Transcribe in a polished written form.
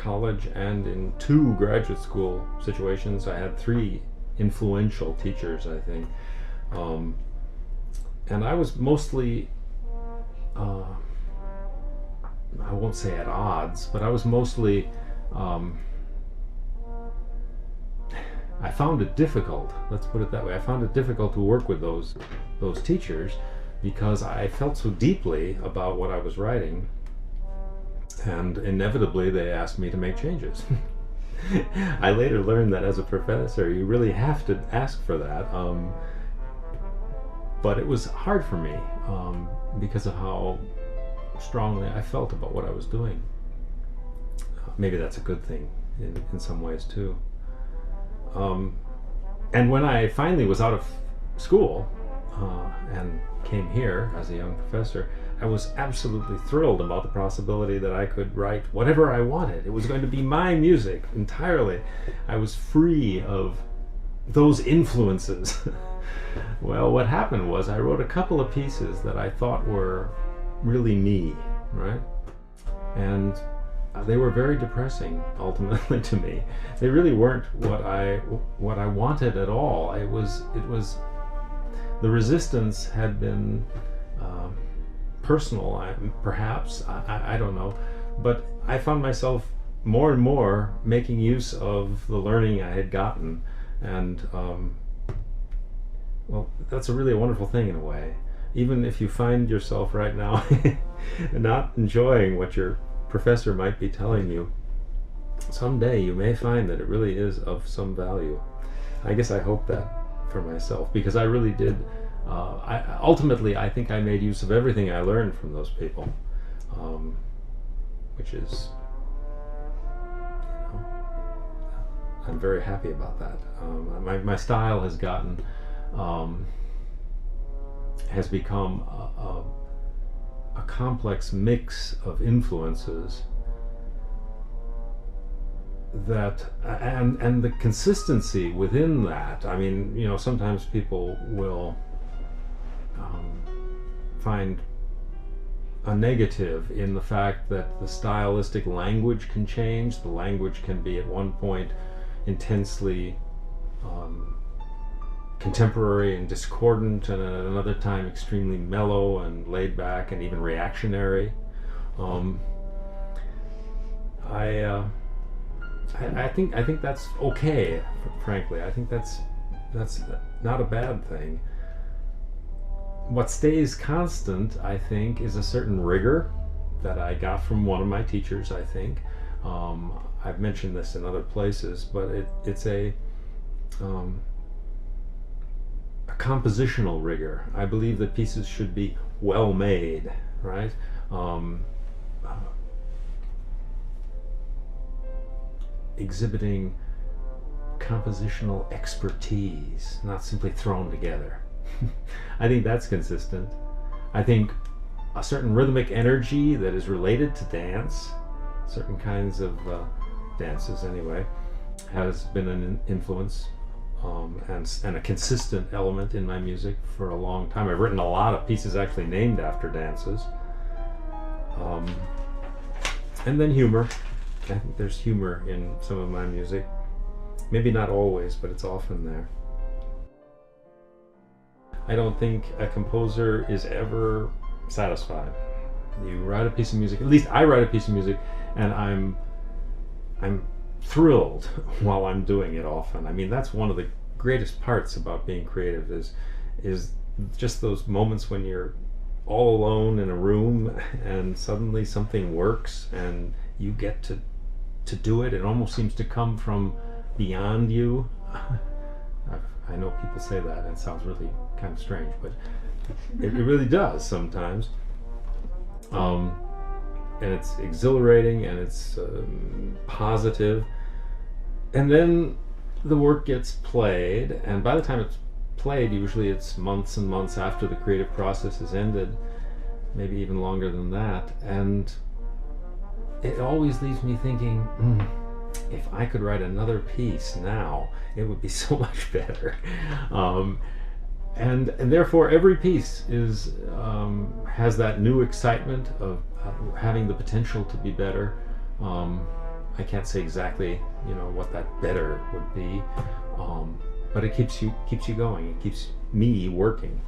college and in 2 graduate school situations. I had 3 influential teachers, I think. And I was mostly, I won't say at odds, but I was mostly, I found it difficult, let's put it that way. I found it difficult to work with those teachers because I felt so deeply about what I was writing, and inevitably they asked me to make changes. I later learned that as a professor, you really have to ask for that. But it was hard for me because of how strongly I felt about what I was doing. Maybe that's a good thing in some ways too. And when I finally was out of school and came here as a young professor, I was absolutely thrilled about the possibility that I could write whatever I wanted. It was going to be my music entirely. I was free of those influences. Well, what happened was I wrote a couple of pieces that I thought were really me, right? And they were very depressing ultimately to me. They really weren't what I wanted at all. It was the resistance had been personal, perhaps, I don't know, but I found myself more and more making use of the learning I had gotten, and well, that's a really wonderful thing in a way. Even if you find yourself right now not enjoying what your professor might be telling you, someday you may find that it really is of some value. I guess I hope that for myself, because I really did. Ultimately, I think I made use of everything I learned from those people, which is, I'm very happy about that. My style has gotten, has become a complex mix of influences that, and the consistency within that. I mean, sometimes people will find a negative in the fact that the stylistic language can change. The language can be at one point intensely contemporary and discordant, and at another time extremely mellow and laid back and even reactionary. I think that's okay, frankly. I think that's not a bad thing. What stays constant, I think, is a certain rigor that I got from one of my teachers, I think. I've mentioned this in other places, but it's a compositional rigor. I believe that pieces should be well made, right? Exhibiting compositional expertise, not simply thrown together. I think that's consistent. I think a certain rhythmic energy that is related to dance, certain kinds of dances anyway, has been an influence and a consistent element in my music for a long time. I've written a lot of pieces actually named after dances. And then humor. I think there's humor in some of my music. Maybe not always, but it's often there. I don't think a composer is ever satisfied. You write a piece of music, at least I write a piece of music, and I'm thrilled while I'm doing it often. I mean, that's one of the greatest parts about being creative is just those moments when you're all alone in a room and suddenly something works and you get to do it. It almost seems to come from beyond you. I know people say that and it sounds really kind of strange, but it really does sometimes. And it's exhilarating and it's positive. And then the work gets played, and by the time it's played, usually it's months and months after the creative process is ended, maybe even longer than that, and it always leaves me thinking, if I could write another piece now, it would be so much better. And therefore every piece is has that new excitement of having the potential to be better, I can't say exactly, what that better would be, but it keeps you going. It keeps me working.